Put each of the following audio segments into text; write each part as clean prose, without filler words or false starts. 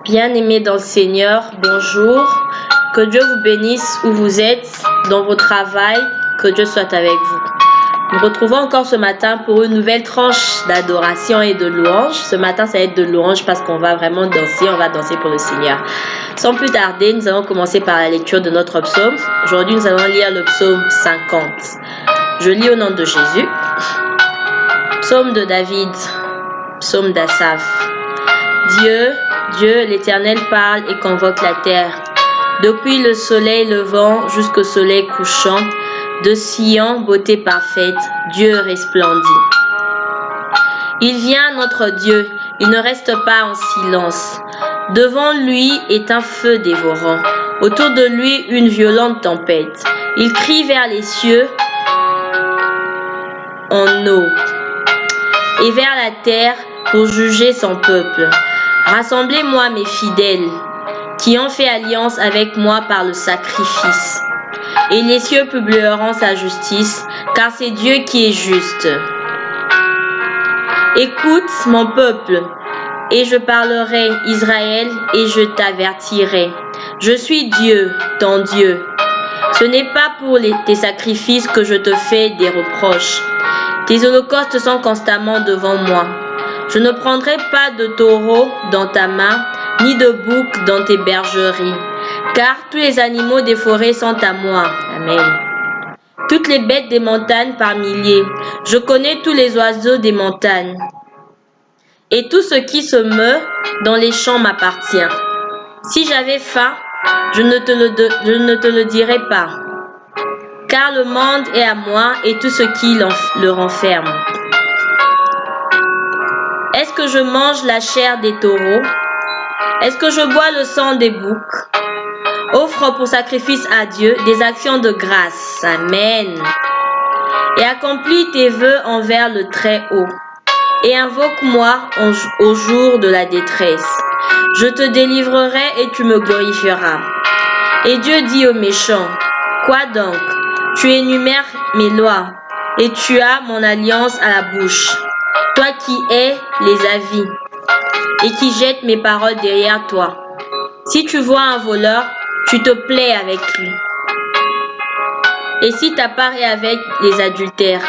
Bien-aimés dans le Seigneur, bonjour. Que Dieu vous bénisse où vous êtes, dans vos travail, que Dieu soit avec vous. Nous nous retrouvons encore ce matin pour une nouvelle tranche d'adoration et de louange. Ce matin, ça va être de louange parce qu'on va vraiment danser, on va danser pour le Seigneur. Sans plus tarder, nous allons commencer par la lecture de notre psaume. Aujourd'hui, nous allons lire le psaume 50. Je lis au nom de Jésus. Psaume de David, psaume d'Asaph. Dieu, l'Éternel parle et convoque la terre. Depuis le soleil levant jusqu'au soleil couchant, de Sion, beauté parfaite, Dieu resplendit. Il vient notre Dieu, il ne reste pas en silence. Devant lui est un feu dévorant, autour de lui une violente tempête. Il crie vers les cieux en eau et vers la terre pour juger son peuple. Rassemblez-moi mes fidèles, qui ont fait alliance avec moi par le sacrifice. Et les cieux publieront sa justice, car c'est Dieu qui est juste. Écoute mon peuple, et je parlerai, Israël, et je t'avertirai. Je suis Dieu, ton Dieu. Ce n'est pas pour tes sacrifices que je te fais des reproches. Tes holocaustes sont constamment devant moi. Je ne prendrai pas de taureau dans ta main, ni de bouc dans tes bergeries, car tous les animaux des forêts sont à moi. Amen. Toutes les bêtes des montagnes par milliers, je connais tous les oiseaux des montagnes. Et tout ce qui se meut dans les champs m'appartient. Si j'avais faim, je ne te le dirais pas, car le monde est à moi et tout ce qui le renferme. Est-ce que je mange la chair des taureaux? Est-ce que je bois le sang des boucs? Offre pour sacrifice à Dieu des actions de grâce. Amen. Et accomplis tes vœux envers le Très-Haut. Et invoque-moi au jour de la détresse. Je te délivrerai et tu me glorifieras. Et Dieu dit aux méchants, quoi donc? Tu énumères mes lois et tu as mon alliance à la bouche. Toi qui hais les avis et qui jettes mes paroles derrière toi. Si tu vois un voleur, tu te plais avec lui. Et si ta part est avec les adultères,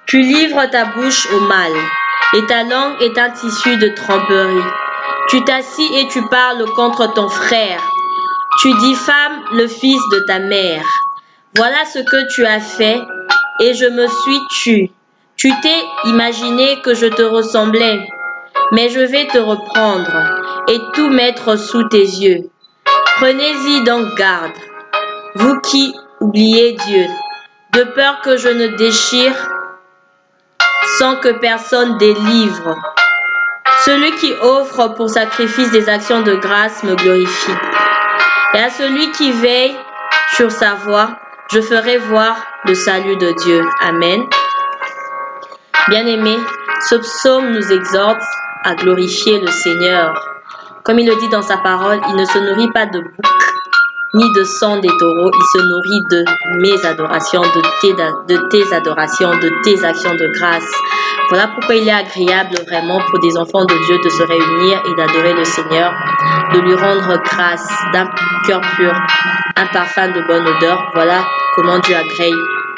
tu livres ta bouche au mal, et ta langue est un tissu de tromperie. Tu t'assis et tu parles contre ton frère. Tu diffames le fils de ta mère. Voilà ce que tu as fait, et je me suis tue. Tu t'es imaginé que je te ressemblais, mais je vais te reprendre et tout mettre sous tes yeux. Prenez-y donc garde, vous qui oubliez Dieu, de peur que je ne déchire sans que personne délivre. Celui qui offre pour sacrifice des actions de grâce me glorifie. Et à celui qui veille sur sa voie, je ferai voir le salut de Dieu. Amen. Bien-aimés, ce psaume nous exhorte à glorifier le Seigneur. Comme il le dit dans sa parole, il ne se nourrit pas de bouc ni de sang des taureaux, il se nourrit de mes adorations, de tes adorations, de tes actions de grâce. Voilà pourquoi il est agréable vraiment pour des enfants de Dieu de se réunir et d'adorer le Seigneur, de lui rendre grâce d'un cœur pur, un parfum de bonne odeur. Voilà comment Dieu agrée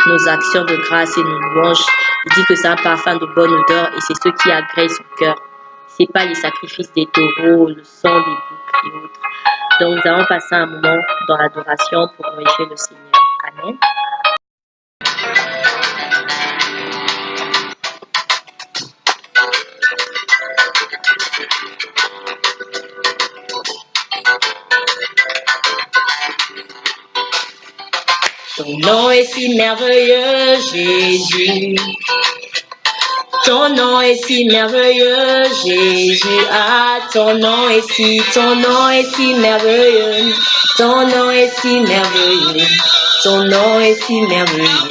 nos actions de grâce et nos louanges. Il dit que c'est un parfum de bonne odeur et c'est ce qui agrée son cœur. C'est pas les sacrifices des taureaux, le sang des boucs et autres. Donc nous allons passer un moment dans l'adoration pour glorifier le Seigneur. Amen. Ton nom est si merveilleux, Jésus. Ton nom est si merveilleux, Jésus. Ah, ton nom est si merveilleux. Ton nom est si merveilleux. Ton nom est si merveilleux.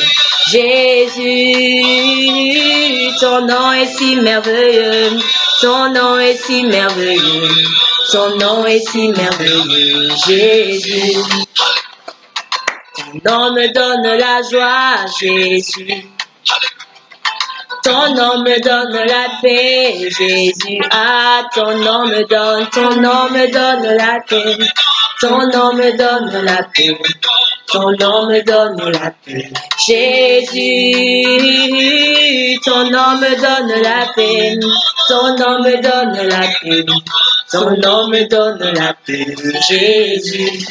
Jésus, ton nom est si merveilleux. Ton nom est si merveilleux. Ton nom est si merveilleux, Jésus. Ton nom me donne la joie, Jésus. Ton nom me donne la paix, Jésus. Ah, ton nom me donne la paix. Ton nom me donne la paix. Ton nom me donne la paix. Jésus, ton nom me donne la paix. Ton nom me donne la paix. Ton nom me donne la paix. Jésus.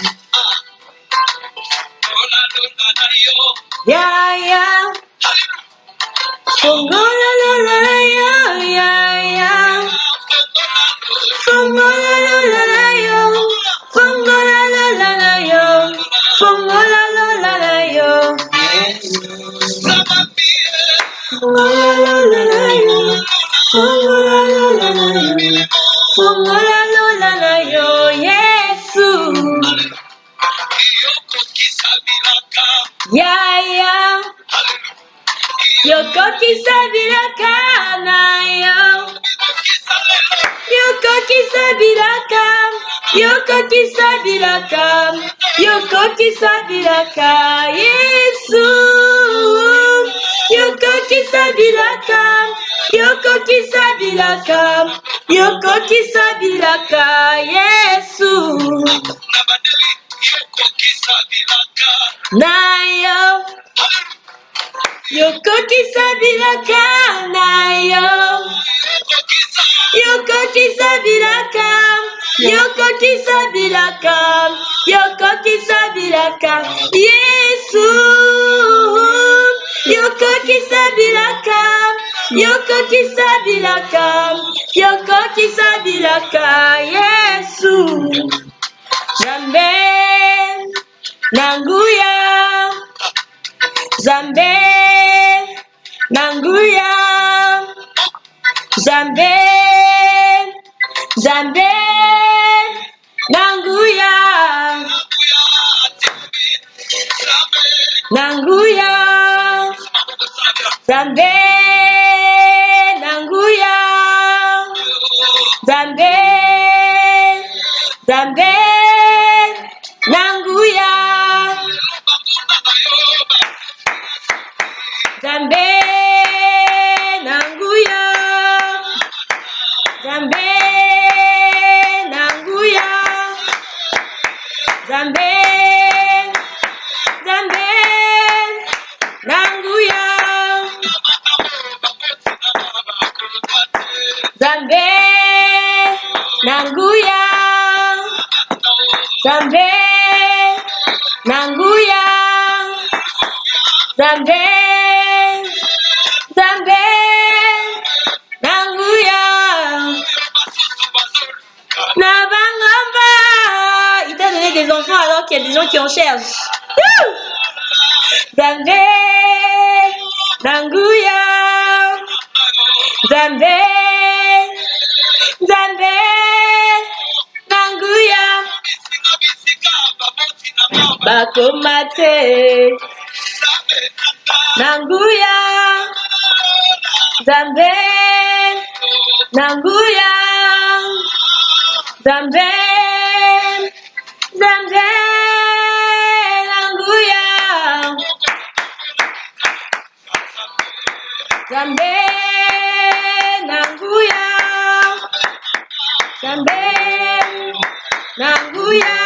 Yeah, yeah. Fongo la la la la yo, yeah, yeah. Fongo la la la la yo. Fongo la la la la yo. Fongo la la la la yo. Fongo la la la la yo. Fongo la la la la yo. Fongo la la la la yo. Yesu. Yeah, yeah. Yoko kisabilaka na yo. Yoko kisabilaka. Yoko kisabilaka. Yoko kisabilaka. Yesu. Yoko kisabilaka. Yoko kisabilaka. Yoko kisabilaka. Yesu. Na yo. Yoko kisabilaka na yo. Yoko kisabilaka. Yoko kisabilaka. Yoko kisabilaka. Yesu. Yoko kisabilaka. Yoko kisabilaka. Yoko kisabilaka. Yesu. Zambe. Nanguya. Zambe. Nanguya. Zambe. Zambe. Nanguya. Nanguya. Zambe. Nanguya. Zambe. Zambe. Nanguya. Zambe. Nanguya. Zambe. Nanguya. Zambe. Zambe. Nanguya. Zambe. Nanguya. Zambe. Nanguya. Zambe. Zambe. Nanguya. Nabangamba. Il t'a donné des enfants alors qu'il y a des gens qui en cherchent. Zambe. Nanguya. Zambe. Zambe. Nanguya. Bakomate. Nanguya. Zambe. Nanguya. Zambe. Zambe. Nanguya. Zambe. Nanguya. Zambe. Nanguya.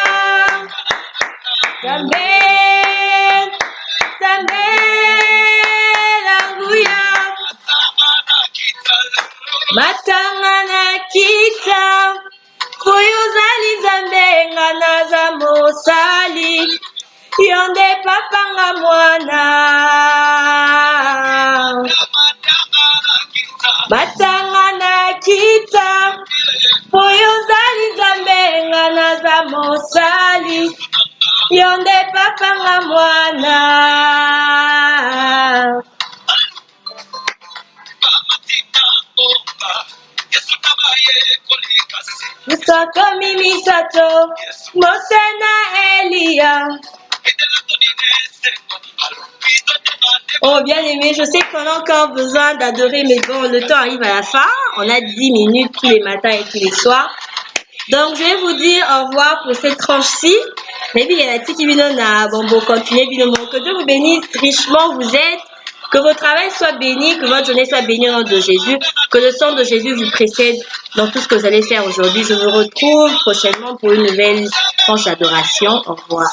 Zambe. Zambe. Nanguya. Matangana kita. Kuyuzali zambe ngana za mosali. Yonde papanga mwana. Matangana kita. Kuyuzali zambe ngana za mosali. Yonde papanga mwana. Musakomi misato, Mosena Elia. Oh bien aimé, je sais qu'on a encore besoin d'adorer, mais bon, le temps arrive à la fin. On a 10 minutes tous les matins et tous les soirs. Donc je vais vous dire au revoir pour cette tranche-ci. Mais bien la petite bino na bon continuer bino mon que Dieu vous bénisse richement. Vous êtes Que votre travail soit béni, que votre journée soit bénie au nom de Jésus, que le sang de Jésus vous précède dans tout ce que vous allez faire aujourd'hui. Je vous retrouve prochainement pour une nouvelle tranche d'adoration. Au revoir.